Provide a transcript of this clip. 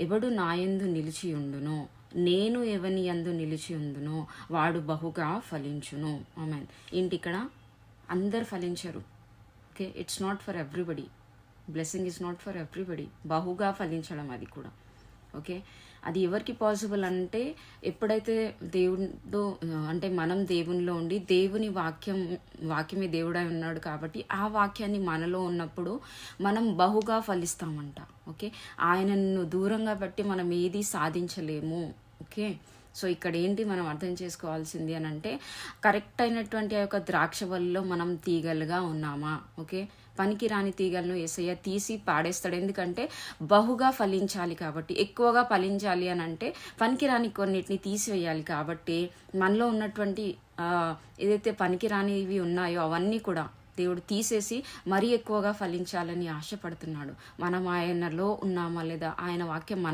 ఎవడు నాయందు నిలిచియుండునో, నేను ఎవని యందు నిలిచియుందునో వాడు బహుగా ఫలించును. ఆమెన్. ఏంటి ఇక్కడ అందరు ఫలించరు. Okay, it's not for everybody. Blessing is not for everybody. బహుగా ఫలించడం అది కూడా. ఓకే, అది ఎవరికి పాసిబుల్ అంటే ఎప్పుడైతే దేవుడు అంటే మనం దేవునిలో ఉండి దేవుని వాక్యమే దేవుడై ఉన్నాడు కాబట్టి ఆ వాక్యాన్ని మనలో ఉన్నప్పుడు మనం బహుగా ఫలిస్తామంట. ఓకే, ఆయనను దూరంగా పెట్టి మనం ఏది సాధించలేము. ఓకే, సో ఇక్కడ ఏంటి మనం అర్థం చేసుకోవాల్సింది అని అంటే కరెక్ట్ అయినటువంటి ఆ యొక్క ద్రాక్ష వల్లిలో మనం తీగలుగా ఉన్నామా. ఓకే, పనికి రాని తీగలను యేసయ్య తీసి పాడేస్తాడు. ఎందుకంటే బహుగా ఫలించాలి కాబట్టి, ఎక్కువగా ఫలించాలి అని అంటే పనికి రాని కొన్నిటిని తీసివేయాలి. కాబట్టి మనలో ఉన్నటువంటి ఏదైతే పనికి రానివి ఉన్నాయో అవన్నీ కూడా దేవుడు తీసేసి మరీ ఎక్కువగా ఫలించాలని ఆశపడుతున్నాడు. మనం ఆయనలో ఉన్నామా లేదా, ఆయన వాక్యం మన